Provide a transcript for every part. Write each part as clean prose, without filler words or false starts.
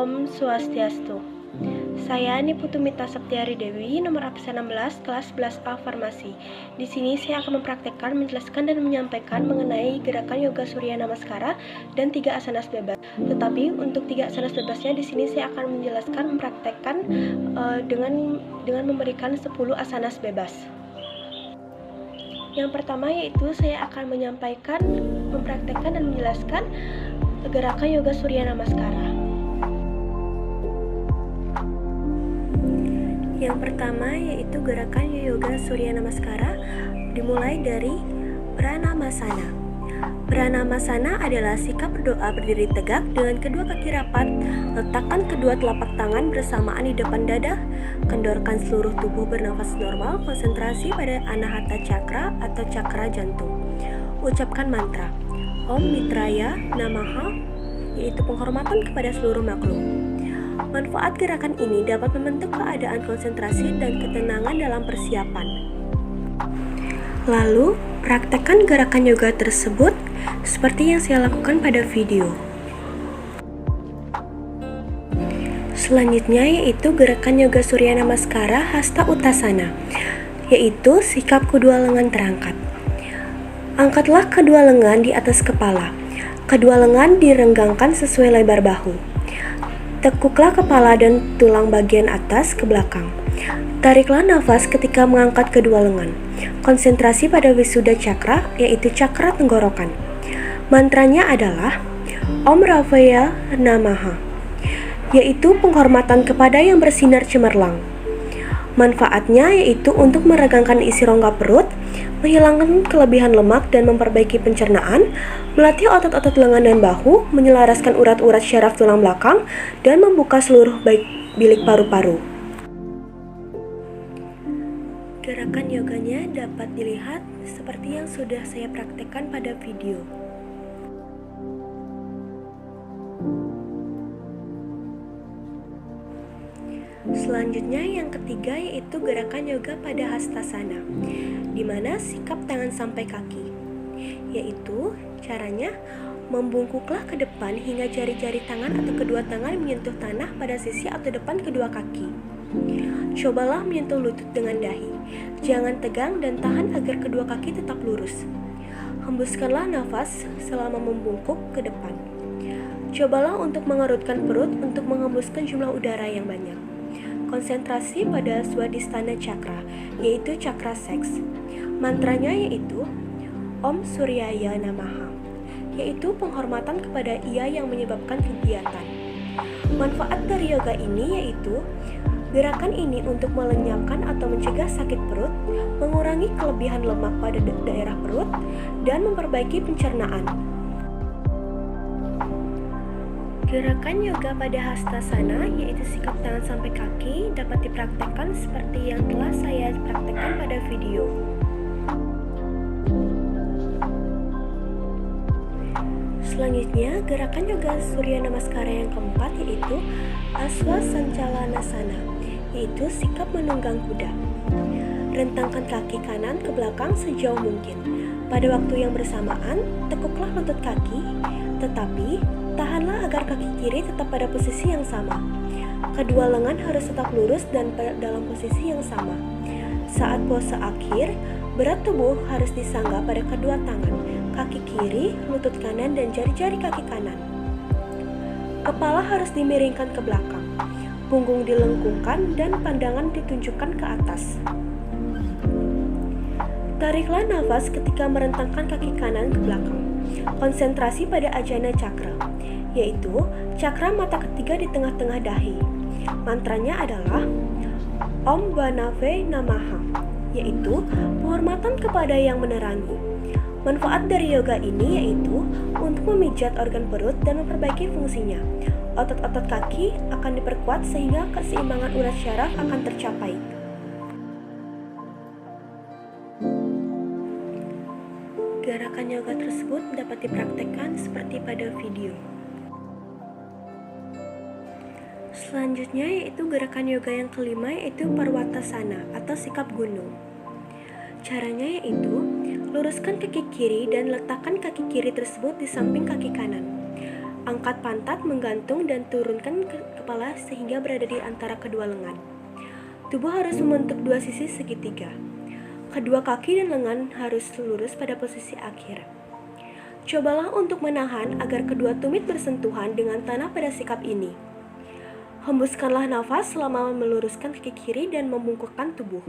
Om Swastiastu. Saya Niputumita Septiari Dewi, nomor absen 16, kelas 11A Farmasi. Di sini saya akan mempraktekkan, menjelaskan, dan menyampaikan mengenai gerakan Yoga Surya Namaskara dan 3 asanas bebas. Tetapi untuk 3 asanas bebasnya di sini saya akan menjelaskan, mempraktekkan dengan memberikan 10 asanas bebas. Yang pertama yaitu saya akan menyampaikan, mempraktekkan, dan menjelaskan gerakan Yoga Surya Namaskara. Yang pertama yaitu gerakan Yoga Surya Namaskara dimulai dari Pranamasana. Pranamasana adalah sikap berdoa berdiri tegak dengan kedua kaki rapat, letakkan kedua telapak tangan bersamaan di depan dada, kendorkan seluruh tubuh bernafas normal, konsentrasi pada Anahata Chakra atau cakra jantung. Ucapkan mantra Om Mitraya Namaha, yaitu penghormatan kepada seluruh makhluk. Manfaat gerakan ini dapat membentuk keadaan konsentrasi dan ketenangan dalam persiapan. Lalu, praktekkan gerakan yoga tersebut seperti yang saya lakukan pada video. Selanjutnya yaitu gerakan Yoga Surya Namaskara Hasta Uttasana, yaitu sikap kedua lengan terangkat. Angkatlah kedua lengan di atas kepala. Kedua lengan direnggangkan sesuai lebar bahu. Tekuklah kepala dan tulang bagian atas ke belakang. Tariklah nafas ketika mengangkat kedua lengan. Konsentrasi pada Wisuddha Chakra, yaitu cakra tenggorokan. Mantranya adalah Om Ravaya Namaha, yaitu penghormatan kepada yang bersinar cemerlang. Manfaatnya yaitu untuk meregangkan isi rongga perut, menghilangkan kelebihan lemak dan memperbaiki pencernaan, melatih otot-otot lengan dan bahu, menyelaraskan urat-urat syaraf tulang belakang, dan membuka seluruh bilik paru-paru. Gerakan yoganya dapat dilihat seperti yang sudah saya praktekkan pada video. Selanjutnya yang ketiga yaitu gerakan yoga pada hastasana, di mana sikap tangan sampai kaki, yaitu caranya membungkuklah ke depan hingga jari-jari tangan atau kedua tangan menyentuh tanah pada sisi atau depan kedua kaki. Cobalah menyentuh lutut dengan dahi, jangan tegang dan tahan agar kedua kaki tetap lurus. Hembuskanlah nafas selama membungkuk ke depan. Cobalah untuk mengerutkan perut untuk menghembuskan jumlah udara yang banyak. Konsentrasi pada Swadhisthana Chakra, yaitu cakra seks. Mantranya yaitu Om Suryaya Namaha, yaitu penghormatan kepada Ia yang menyebabkan kegiatan. Manfaat dari yoga ini yaitu gerakan ini untuk melenyapkan atau mencegah sakit perut, mengurangi kelebihan lemak pada daerah perut, dan memperbaiki pencernaan. Gerakan yoga pada hastasana, yaitu sikap tangan sampai kaki, dapat dipraktekkan seperti yang telah saya praktekkan pada video. Selanjutnya, gerakan Yoga Surya Namaskara yang keempat yaitu Aswasancalanasana, yaitu sikap menunggang kuda. Rentangkan kaki kanan ke belakang sejauh mungkin. Pada waktu yang bersamaan, tekuklah lutut kaki, tetapi tahanlah agar kaki kiri tetap pada posisi yang sama. Kedua lengan harus tetap lurus dan dalam posisi yang sama. Saat pose akhir, berat tubuh harus disangga pada kedua tangan, kaki kiri, lutut kanan, dan jari-jari kaki kanan. Kepala harus dimiringkan ke belakang, punggung dilengkungkan, dan pandangan ditunjukkan ke atas. Tariklah nafas ketika merentangkan kaki kanan ke belakang. Konsentrasi pada Ajna Chakra, yaitu cakra mata ketiga di tengah-tengah dahi. Mantranya adalah Om Vanave Namaha, yaitu penghormatan kepada yang menerangi. Manfaat dari yoga ini yaitu untuk memijat organ perut dan memperbaiki fungsinya. Otot-otot kaki akan diperkuat sehingga keseimbangan urat syaraf akan tercapai. Gerakan yoga tersebut dapat dipraktekkan seperti pada video. Selanjutnya yaitu gerakan yoga yang kelima yaitu Parvatasana atau sikap gunung. Caranya yaitu luruskan kaki kiri dan letakkan kaki kiri tersebut di samping kaki kanan. Angkat pantat, menggantung dan turunkan kepala sehingga berada di antara kedua lengan. Tubuh harus membentuk dua sisi segitiga. Kedua kaki dan lengan harus lurus pada posisi akhir. Cobalah untuk menahan agar kedua tumit bersentuhan dengan tanah pada sikap ini. Hembuskanlah nafas selama meluruskan kaki kiri dan membungkukkan tubuh.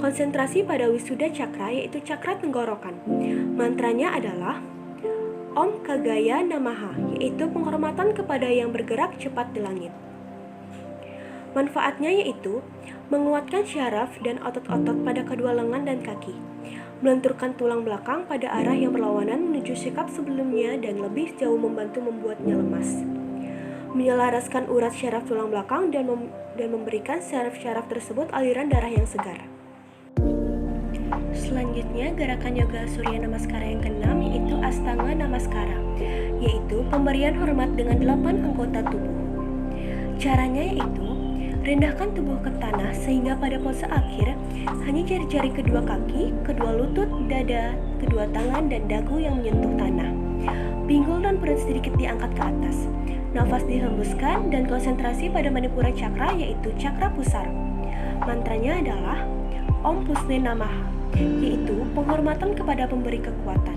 Konsentrasi pada Wisuda Cakra, yaitu cakra tenggorokan. Mantranya adalah Om Kagaya Namaha, yaitu penghormatan kepada yang bergerak cepat di langit. Manfaatnya yaitu menguatkan syaraf dan otot-otot pada kedua lengan dan kaki, melenturkan tulang belakang pada arah yang berlawanan menuju sikap sebelumnya dan lebih jauh membantu membuatnya lemas, menyelaraskan urat syaraf tulang belakang dan memberikan syaraf-syaraf tersebut aliran darah yang segar. Selanjutnya, gerakan yoga Surya Namaskara yang keenam yaitu Astanga Namaskara, yaitu pemberian hormat dengan 8 anggota tubuh. Caranya yaitu rendahkan tubuh ke tanah sehingga pada pose akhir hanya jari-jari kedua kaki, kedua lutut, dada, kedua tangan, dan dagu yang menyentuh tanah. Pinggul dan perut sedikit diangkat ke atas. Nafas dihembuskan dan konsentrasi pada Manipura Cakra, yaitu cakra pusar. Mantranya adalah Om Pusne Namaha, yaitu penghormatan kepada pemberi kekuatan.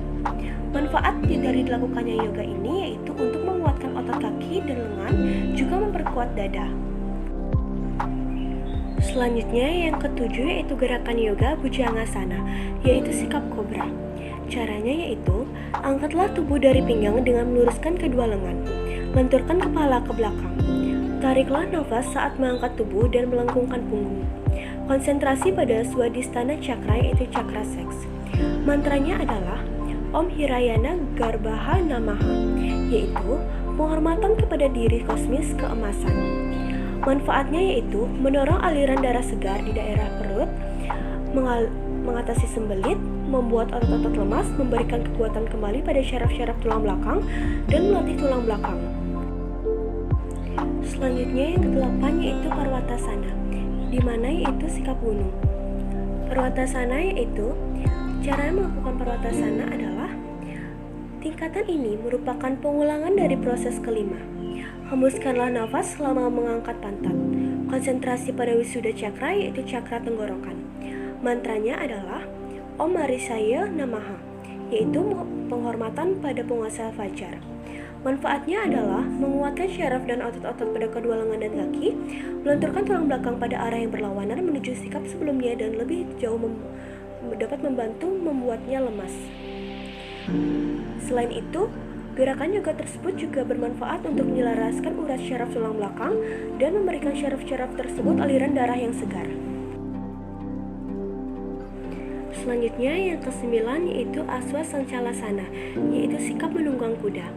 Manfaat dari dilakukannya yoga ini yaitu untuk menguatkan otot kaki dan lengan, juga memperkuat dada. Selanjutnya yang ketujuh yaitu gerakan yoga Bhujangasana, yaitu sikap kobra. Caranya yaitu angkatlah tubuh dari pinggang dengan meluruskan kedua lengan, lenturkan kepala ke belakang. Tariklah nafas saat mengangkat tubuh dan melengkungkan punggung. Konsentrasi pada Swadhisthana Cakra, yaitu cakra seks. Mantranya adalah Om Hirayana Garbaha Namaha, yaitu penghormatan kepada diri kosmis keemasan. Manfaatnya yaitu mendorong aliran darah segar di daerah perut, mengatasi sembelit, membuat otot-otot lemas, memberikan kekuatan kembali pada syaraf-syaraf tulang belakang, dan melatih tulang belakang. Selanjutnya yang ke-8 yaitu Parwatasana, di mana yaitu sikap gunung. Parwatasana yaitu cara melakukan Parwatasana adalah tingkatan ini merupakan pengulangan dari proses kelima. Hembuskanlah nafas selama mengangkat pantat. Konsentrasi pada Wisuda Cakra, yaitu cakra tenggorokan. Mantranya adalah Om Marisaya Namaha, yaitu penghormatan pada penguasa fajar. Manfaatnya adalah menguatkan syaraf dan otot-otot pada kedua lengan dan kaki, melenturkan tulang belakang pada arah yang berlawanan menuju sikap sebelumnya dan lebih jauh dapat membantu membuatnya lemas. Selain itu, gerakan yoga tersebut juga bermanfaat untuk menyelaraskan urat syaraf tulang belakang dan memberikan syaraf-syaraf tersebut aliran darah yang segar. Selanjutnya yang ke-9 yaitu Aswasancalasana, yaitu sikap menunggang kuda.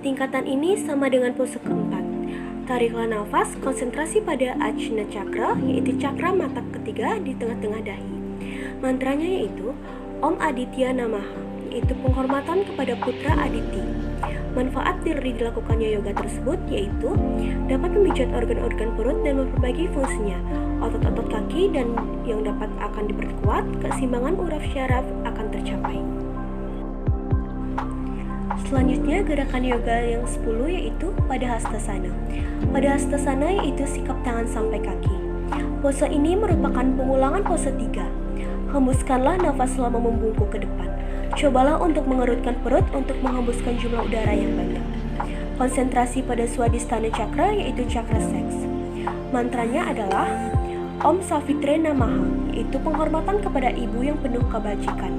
Tingkatan ini sama dengan pose keempat. Tariklah nafas, konsentrasi pada Ajna Cakra, yaitu cakra mata ketiga di tengah-tengah dahi. Mantranya yaitu Om Aditya Namaha, yaitu penghormatan kepada putra Aditi. Manfaat dari dilakukannya yoga tersebut yaitu dapat memijat organ-organ perut dan memperbaiki fungsinya, otot-otot kaki dan yang dapat akan diperkuat, keseimbangan urat syaraf akan tercapai. Selanjutnya gerakan yoga yang 10 yaitu Padahastasana. Padahastasana yaitu sikap tangan sampai kaki. Pose ini merupakan pengulangan pose 3. Hembuskanlah nafas selama membungkuk ke depan. Cobalah untuk mengerutkan perut untuk menghembuskan jumlah udara yang banyak. Konsentrasi pada Swadhisthana Cakra, yaitu cakra seks. Mantranya adalah Om Savitre Namaha, yaitu penghormatan kepada ibu yang penuh kebajikan.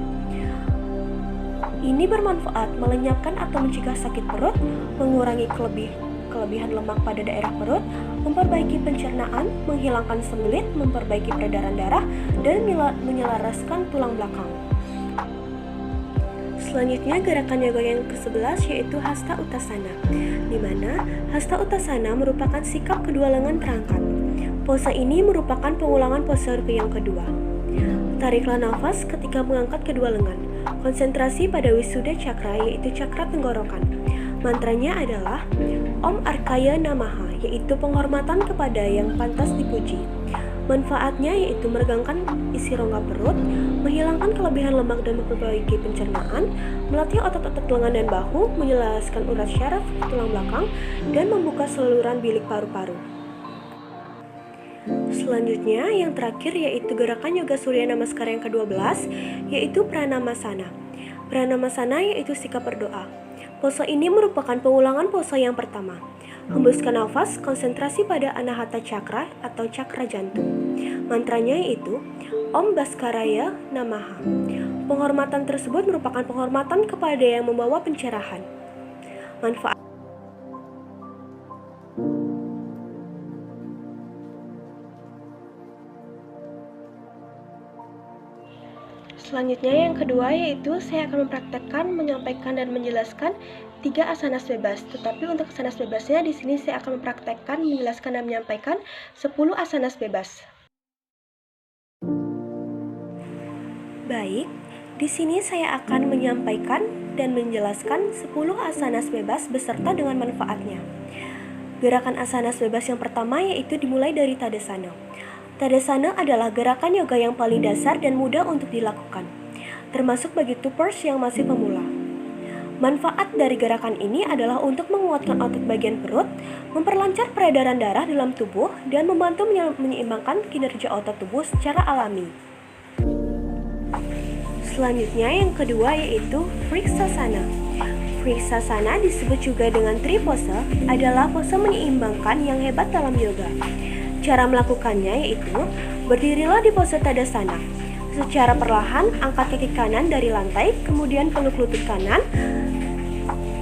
Ini bermanfaat melenyapkan atau mencegah sakit perut, mengurangi kelebihan lemak pada daerah perut, memperbaiki pencernaan, menghilangkan sembelit, memperbaiki peredaran darah, dan menyelaraskan tulang belakang. Selanjutnya gerakan yoga yang ke-11 yaitu Hasta Uttasana, di mana Hasta Uttasana merupakan sikap kedua lengan terangkat. Pose ini merupakan pengulangan pose yang kedua. Tariklah nafas ketika mengangkat kedua lengan. Konsentrasi pada Wisuda Cakra, yaitu cakra tenggorokan. Mantranya adalah Om Arkaya Namaha, yaitu penghormatan kepada yang pantas dipuji. Manfaatnya yaitu meregangkan isi rongga perut, menghilangkan kelebihan lemak dan memperbaiki pencernaan, melatih otot-otot lengan dan bahu, menjelaskan urat syaraf tulang belakang, dan membuka saluran bilik paru-paru. Selanjutnya, yang terakhir yaitu gerakan yoga surya namaskara yang ke-12, yaitu pranamasana. Pranamasana yaitu sikap berdoa. Pose ini merupakan pengulangan pose yang pertama. Hembuskan nafas, konsentrasi pada Anahata Chakra atau cakra jantung. Mantranya yaitu Om Bhaskaraya Namaha. Penghormatan tersebut merupakan penghormatan kepada yang membawa pencerahan. Manfaat. Selanjutnya yang kedua yaitu saya akan mempraktekkan, menyampaikan dan menjelaskan 3 asanas bebas. Tetapi untuk asanas bebasnya di sini saya akan mempraktekkan, menjelaskan dan menyampaikan 10 asanas bebas. Baik, di sini saya akan menyampaikan dan menjelaskan 10 asanas bebas beserta dengan manfaatnya. Gerakan asanas bebas yang pertama yaitu dimulai dari Tadasana. Tadasana adalah gerakan yoga yang paling dasar dan mudah untuk dilakukan, termasuk bagi tupers yang masih pemula. Manfaat dari gerakan ini adalah untuk menguatkan otot bagian perut, memperlancar peredaran darah dalam tubuh, dan membantu menyeimbangkan kinerja otot tubuh secara alami. Selanjutnya yang kedua yaitu Vriksasana. Vriksasana disebut juga dengan Tripose, adalah pose menyeimbangkan yang hebat dalam yoga. Cara melakukannya yaitu berdirilah di pose Tadasana. Secara perlahan angkat kaki kanan dari lantai, kemudian peluk lutut kanan.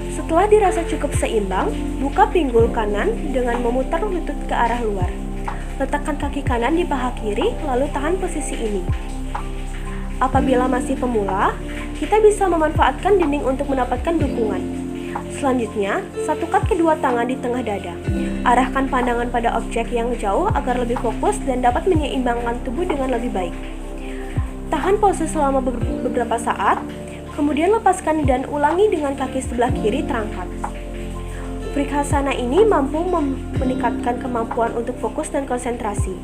Setelah dirasa cukup seimbang, buka pinggul kanan dengan memutar lutut ke arah luar. Letakkan kaki kanan di paha kiri, lalu tahan posisi ini. Apabila masih pemula, kita bisa memanfaatkan dinding untuk mendapatkan dukungan. Selanjutnya, satukan kedua tangan di tengah dada. Arahkan pandangan pada objek yang jauh agar lebih fokus dan dapat menyeimbangkan tubuh dengan lebih baik. Tahan pose selama beberapa saat, kemudian lepaskan dan ulangi dengan kaki sebelah kiri terangkat. Vriksasana ini mampu meningkatkan kemampuan untuk fokus dan konsentrasi.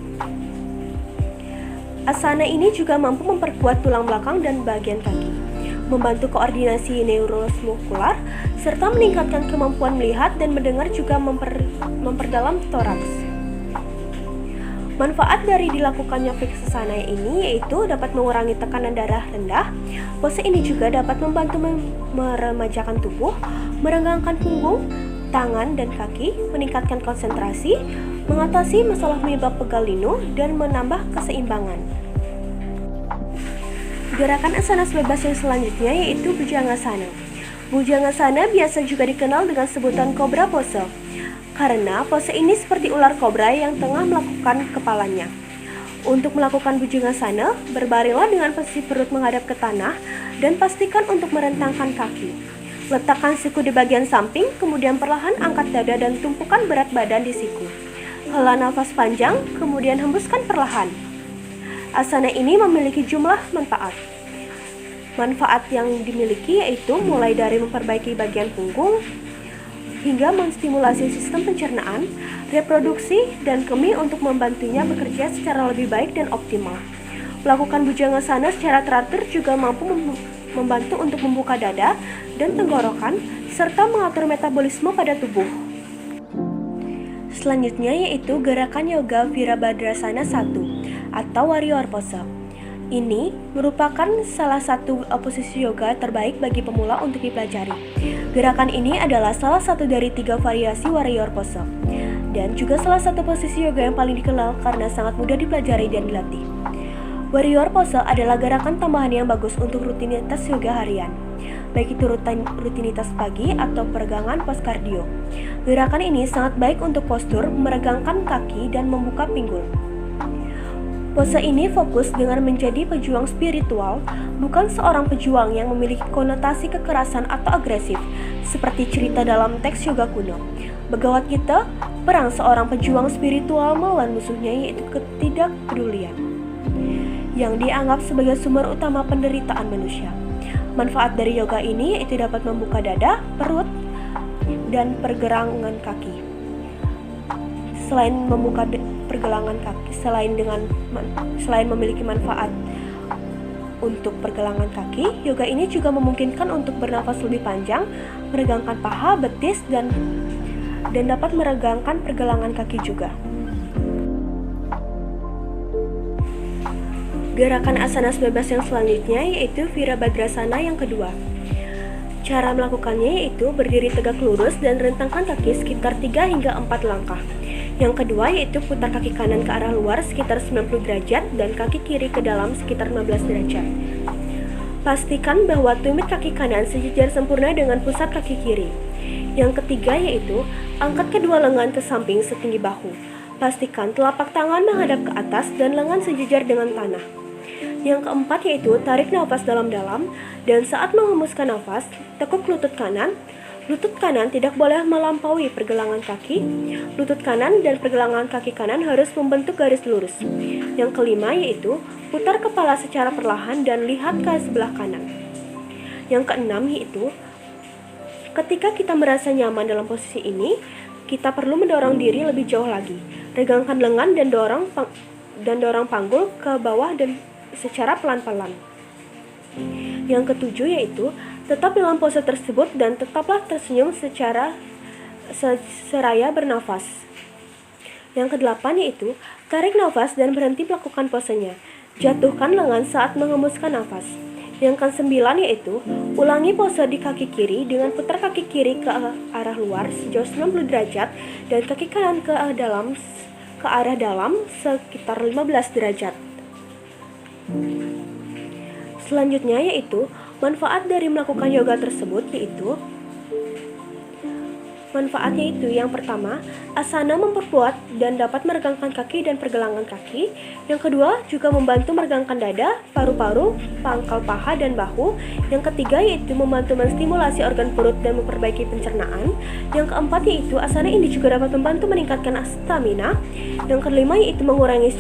Asana ini juga mampu memperkuat tulang belakang dan bagian kaki, membantu koordinasi neuromuskular, serta meningkatkan kemampuan melihat dan mendengar, juga memperdalam toraks. Manfaat dari dilakukannya Vriksasana ini yaitu dapat mengurangi tekanan darah rendah. Pose ini juga dapat membantu meremajakan tubuh, merenggangkan punggung, tangan, dan kaki, meningkatkan konsentrasi, mengatasi masalah penyebab pegal linu, dan menambah keseimbangan. Gerakan asanas bebas yang selanjutnya yaitu Bhujangasana. Bhujangasana biasa juga dikenal dengan sebutan Cobra Pose, karena pose ini seperti ular kobra yang tengah melakukan kepalanya. Untuk melakukan Bhujangasana, berbaringlah dengan posisi perut menghadap ke tanah dan pastikan untuk merentangkan kaki. Letakkan siku di bagian samping, kemudian perlahan angkat dada dan tumpukan berat badan di siku. Hela nafas panjang, kemudian hembuskan perlahan. Asana ini memiliki jumlah manfaat. Manfaat yang dimiliki yaitu mulai dari memperbaiki bagian punggung, hingga menstimulasi sistem pencernaan, reproduksi, dan kemih untuk membantunya bekerja secara lebih baik dan optimal. Melakukan Bhujangasana secara teratur juga mampu membantu untuk membuka dada dan tenggorokan, serta mengatur metabolisme pada tubuh. Selanjutnya yaitu gerakan yoga Virabhadrasana 1 atau warrior pose. Ini merupakan salah satu posisi yoga terbaik bagi pemula untuk dipelajari. Gerakan ini adalah salah satu dari 3 variasi warrior pose, dan juga salah satu posisi yoga yang paling dikenal karena sangat mudah dipelajari dan dilatih. Warrior pose adalah gerakan tambahan yang bagus untuk rutinitas yoga harian, baik itu rutinitas pagi atau peregangan post kardio. Gerakan ini sangat baik untuk postur, meregangkan kaki, dan membuka pinggul. Pose ini fokus dengan menjadi pejuang spiritual, bukan seorang pejuang yang memiliki konotasi kekerasan atau agresif, seperti cerita dalam teks yoga kuno. Bhagavad Gita, perang seorang pejuang spiritual melawan musuhnya yaitu ketidakpedulian, yang dianggap sebagai sumber utama penderitaan manusia. Manfaat dari yoga ini yaitu dapat membuka dada, perut, dan pergelangan kaki. Selain membuka pergelangan kaki, selain memiliki manfaat Untuk pergelangan kaki, yoga ini juga memungkinkan untuk bernafas lebih panjang, meregangkan paha, betis, dan dapat meregangkan pergelangan kaki juga. Gerakan asanas bebas yang selanjutnya yaitu Virabhadrasana yang kedua. Cara melakukannya yaitu berdiri tegak lurus dan rentangkan kaki sekitar 3 hingga 4 langkah. Yang kedua yaitu putar kaki kanan ke arah luar sekitar 90 derajat dan kaki kiri ke dalam sekitar 15 derajat. Pastikan bahwa tumit kaki kanan sejajar sempurna dengan pusat kaki kiri. Yang ketiga yaitu angkat kedua lengan ke samping setinggi bahu. Pastikan telapak tangan menghadap ke atas dan lengan sejajar dengan tanah. Yang keempat yaitu tarik nafas dalam-dalam dan saat menghembuskan nafas, tekuk lutut kanan. Lutut kanan tidak boleh melampaui pergelangan kaki. Lutut kanan dan pergelangan kaki kanan harus membentuk garis lurus. Yang kelima yaitu putar kepala secara perlahan dan lihat ke sebelah kanan. Yang keenam yaitu ketika kita merasa nyaman dalam posisi ini, kita perlu mendorong diri lebih jauh lagi. Regangkan lengan dan dorong panggul ke bawah dan secara pelan-pelan. Yang ketujuh yaitu tetap dalam pose tersebut dan tetaplah tersenyum secara seraya bernafas. Yang kedelapan yaitu tarik nafas dan berhenti melakukan posenya. Jatuhkan lengan saat menghembuskan nafas. Yang kesembilan yaitu ulangi pose di kaki kiri dengan putar kaki kiri ke arah luar sejauh 90 derajat dan kaki kanan ke arah dalam sekitar 15 derajat. Selanjutnya yaitu manfaat dari melakukan yoga tersebut yaitu manfaatnya itu yang pertama, asana memperkuat dan dapat meregangkan kaki dan pergelangan kaki. Yang kedua, juga membantu meregangkan dada, paru-paru, pangkal paha dan bahu. Yang ketiga yaitu membantu menstimulasi organ perut dan memperbaiki pencernaan. Yang keempat yaitu asana ini juga dapat membantu meningkatkan stamina. Yang kelima yaitu mengurangi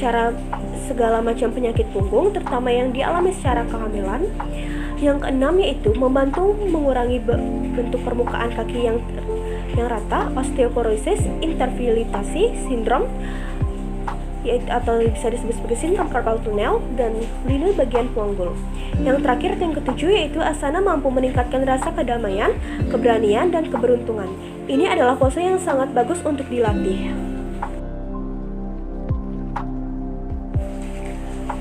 segala macam penyakit punggung, terutama yang dialami secara kehamilan. Yang keenam yaitu membantu mengurangi bentuk permukaan kaki yang rata, osteoporosis, intervalitasi, sindrom atau bisa disebut sebagai sindrom carpal tunnel dan linu bagian punggul. Yang terakhir yang ketujuh yaitu asana mampu meningkatkan rasa kedamaian, keberanian dan keberuntungan. Ini adalah pose yang sangat bagus untuk dilatih.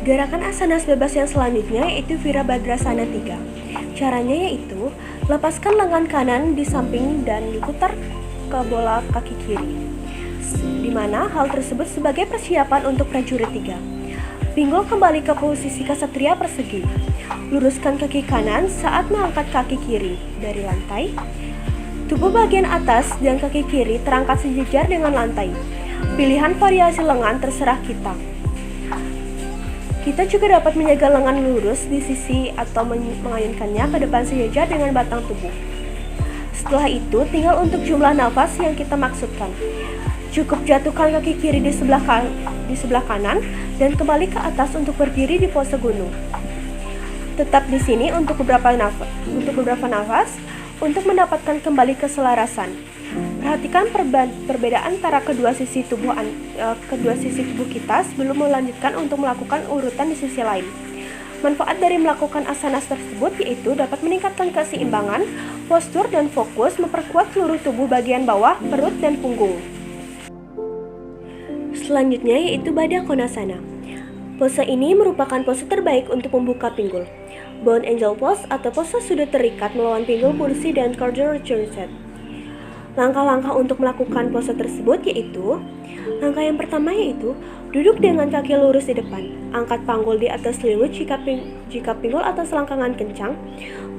Gerakan asanas bebas yang selanjutnya yaitu Virabhadrasana 3. Caranya yaitu lepaskan lengan kanan di samping dan diputar ke bola kaki kiri, di mana hal tersebut sebagai persiapan untuk prajurit 3. Pinggul kembali ke posisi ksatria persegi. Luruskan kaki kanan saat mengangkat kaki kiri dari lantai. Tubuh bagian atas dan kaki kiri terangkat sejajar dengan lantai. Pilihan variasi lengan terserah kita. Kita juga dapat menjaga lengan lurus di sisi atau mengayunkannya ke depan sejajar dengan batang tubuh. Setelah itu, tinggal untuk jumlah nafas yang kita maksudkan. Cukup jatuhkan kaki kiri di sebelah kanan dan kembali ke atas untuk berdiri di pose gunung. Tetap di sini untuk beberapa nafas untuk mendapatkan kembali keselarasan. Perhatikan perbedaan antara kedua sisi tubuh kita sebelum melanjutkan untuk melakukan urutan di sisi lain. Manfaat dari melakukan asanas tersebut yaitu dapat meningkatkan keseimbangan, postur dan fokus, memperkuat seluruh tubuh bagian bawah, perut dan punggung. Selanjutnya yaitu Baddha Konasana. Pose ini merupakan pose terbaik untuk membuka pinggul. Bound Angel Pose atau pose sudah terikat melawan pinggul kursi dan cardinal reset. Langkah-langkah untuk melakukan pose tersebut yaitu langkah yang pertama yaitu duduk dengan kaki lurus di depan. Angkat panggul di atas selimut jika pinggul atau selangkangan kencang.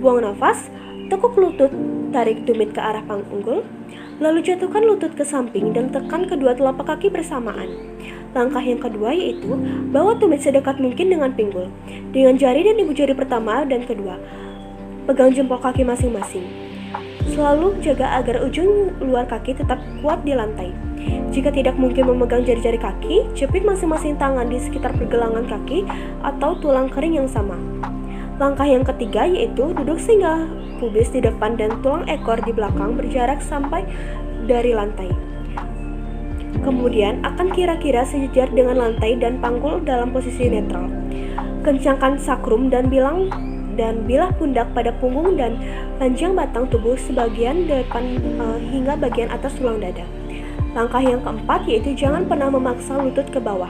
Buang nafas, tekuk lutut, tarik tumit ke arah panggul. Lalu jatuhkan lutut ke samping dan tekan kedua telapak kaki bersamaan. Langkah yang kedua yaitu bawa tumit sedekat mungkin dengan pinggul. Dengan jari dan ibu jari pertama dan kedua, pegang jempol kaki masing-masing. Selalu jaga agar ujung luar kaki tetap kuat di lantai. Jika tidak mungkin memegang jari-jari kaki, jepit masing-masing tangan di sekitar pergelangan kaki atau tulang kering yang sama. Langkah yang ketiga yaitu duduk sehingga pubis di depan dan tulang ekor di belakang berjarak sampai dari lantai. Kemudian akan kira-kira sejajar dengan lantai dan panggul dalam posisi netral. Kencangkan sakrum dan bilah pundak pada punggung dan panjang batang tubuh sebagian depan hingga bagian atas tulang dada. Langkah yang keempat yaitu jangan pernah memaksa lutut ke bawah.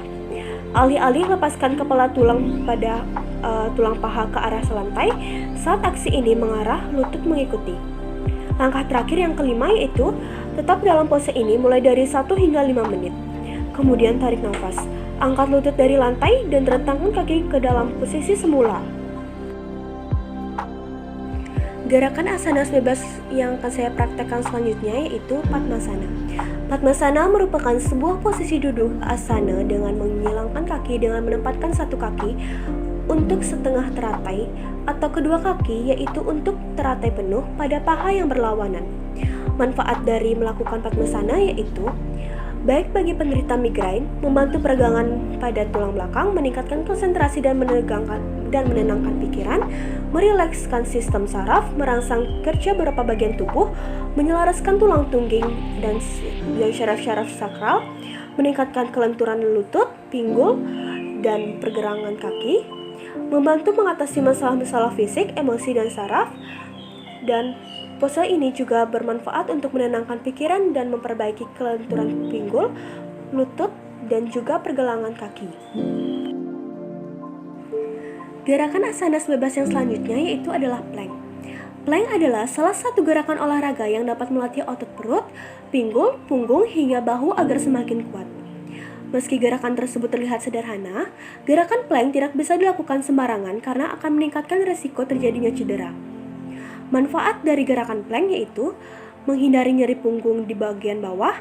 Alih-alih lepaskan kepala tulang pada tulang paha ke arah selantai, saat aksi ini mengarah, lutut mengikuti. Langkah terakhir yang kelima yaitu tetap dalam pose ini mulai dari 1 hingga 5 menit. Kemudian tarik nafas. Angkat lutut dari lantai dan rentangkan kaki ke dalam posisi semula. Gerakan asana bebas yang akan saya praktekkan selanjutnya yaitu Padmasana. Padmasana merupakan sebuah posisi duduk asana dengan menghilangkan kaki dengan menempatkan satu kaki untuk setengah teratai atau kedua kaki yaitu untuk teratai penuh pada paha yang berlawanan. Manfaat dari melakukan Padmasana yaitu baik bagi penderita migrain, membantu peregangan pada tulang belakang, meningkatkan konsentrasi dan menenangkan pikiran, merilekskan sistem saraf, merangsang kerja beberapa bagian tubuh, menyelaraskan tulang tungging dan syaraf-syaraf sakral, meningkatkan kelenturan lutut, pinggul, dan pergelangan kaki, membantu mengatasi masalah-masalah fisik, emosi, dan saraf, dan pose ini juga bermanfaat untuk menenangkan pikiran dan memperbaiki kelenturan pinggul, lutut, dan juga pergelangan kaki. Gerakan asana bebas yang selanjutnya yaitu adalah plank. Plank adalah salah satu gerakan olahraga yang dapat melatih otot perut, pinggul, punggung, hingga bahu agar semakin kuat. Meski gerakan tersebut terlihat sederhana, gerakan plank tidak bisa dilakukan sembarangan karena akan meningkatkan resiko terjadinya cedera. Manfaat dari gerakan plank yaitu menghindari nyeri punggung di bagian bawah.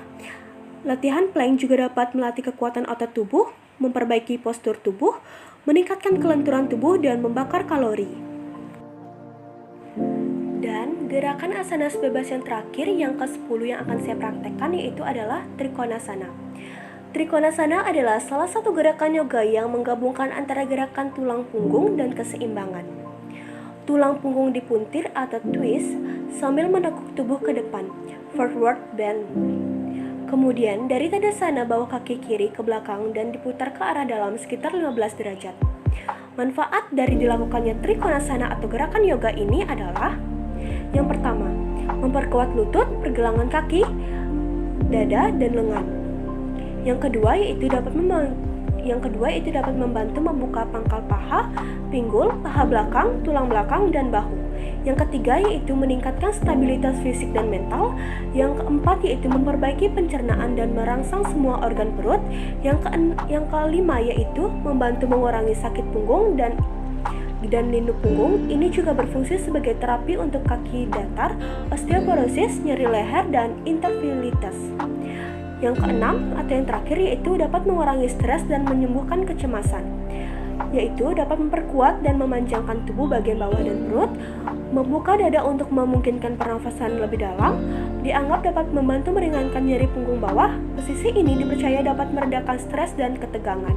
Latihan plank juga dapat melatih kekuatan otot tubuh, memperbaiki postur tubuh, meningkatkan kelenturan tubuh, dan membakar kalori. Dan gerakan asana bebas yang terakhir yang ke-10 yang akan saya praktekkan yaitu adalah Trikonasana. Trikonasana adalah salah satu gerakan yoga yang menggabungkan antara gerakan tulang punggung dan keseimbangan. Tulang punggung dipuntir atau twist sambil menekuk tubuh ke depan, forward bend. Kemudian dari Tadasana bawa kaki kiri ke belakang dan diputar ke arah dalam sekitar 15 derajat. Manfaat dari dilakukannya Trikonasana atau gerakan yoga ini adalah: yang pertama, memperkuat lutut, pergelangan kaki, dada, dan lengan. Yang kedua yaitu dapat membantu membuka pangkal paha, pinggul, paha belakang, tulang belakang, dan bahu. Yang ketiga yaitu meningkatkan stabilitas fisik dan mental. Yang keempat yaitu memperbaiki pencernaan dan merangsang semua organ perut. Yang kelima yaitu membantu mengurangi sakit punggung dan lindung punggung. Ini juga berfungsi sebagai terapi untuk kaki datar, osteoporosis, nyeri leher, dan intervaliditas. Yang keenam atau yang terakhir yaitu dapat mengurangi stres dan menyembuhkan kecemasan, yaitu dapat memperkuat dan memanjangkan tubuh bagian bawah dan perut, membuka dada untuk memungkinkan pernafasan lebih dalam, dianggap dapat membantu meringankan nyeri punggung bawah. Posisi ini dipercaya dapat meredakan stres dan ketegangan.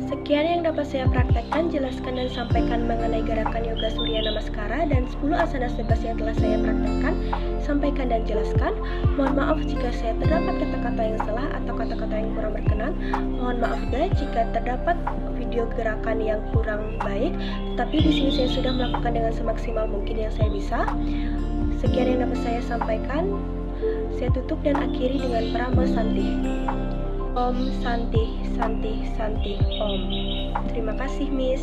Sekian yang dapat saya praktekkan, jelaskan, dan sampaikan mengenai gerakan yoga Surya Namaskara dan 10 asana bebas yang telah saya praktekkan, sampaikan dan jelaskan. Mohon maaf jika saya terdapat kata-kata yang salah atau kata-kata yang kurang berkenan. Mohon maaf juga jika terdapat video gerakan yang kurang baik, tapi di sini saya sudah melakukan dengan semaksimal mungkin yang saya bisa. Sekian yang dapat saya sampaikan. Saya tutup dan akhiri dengan Prama Santi. Om Santi Santi Santi Om. Terima kasih, Miss.